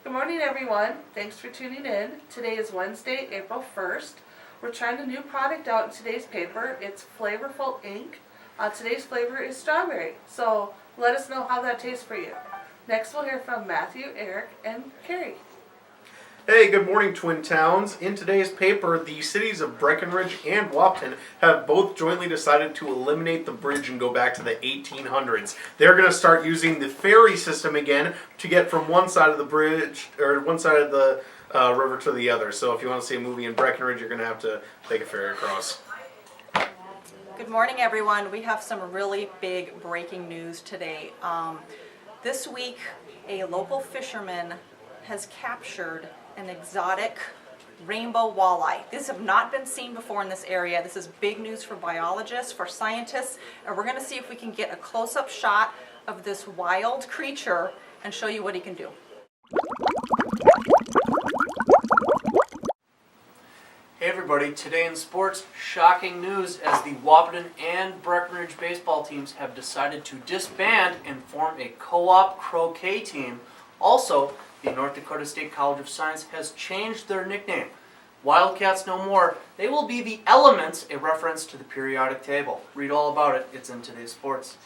Good morning, everyone. Thanks for tuning in. Today is Wednesday, April 1st. We're trying a new product out in today's paper. It's Flavorful Ink. Today's flavor is strawberry, so let us know how that tastes for you. Next, we'll hear from Matthew, Eric, and Carrie. Hey, good morning, Twin Towns. In today's paper, the cities of Breckenridge and Wahpeton have both jointly decided to eliminate the bridge and go back to the 1800s. They're going to start using the ferry system again to get from one side of the bridge, or one side of the river to the other. So if you want to see a movie in Breckenridge, you're going to have to take a ferry across. Good morning, everyone. We have some really big breaking news today. This week, a local fisherman has captured an exotic rainbow walleye. These have not been seen before in this area. This is big news for biologists, for scientists, and we're going to see if we can get a close-up shot of this wild creature and show you what he can do. Hey everybody, today in sports, shocking news as the Wahpeton and Breckenridge baseball teams have decided to disband and form a co-op croquet team. Also, the North Dakota State College of Science has changed their nickname. Wildcats no more. They will be the Elements, a reference to the periodic table. Read all about it. It's in today's sports.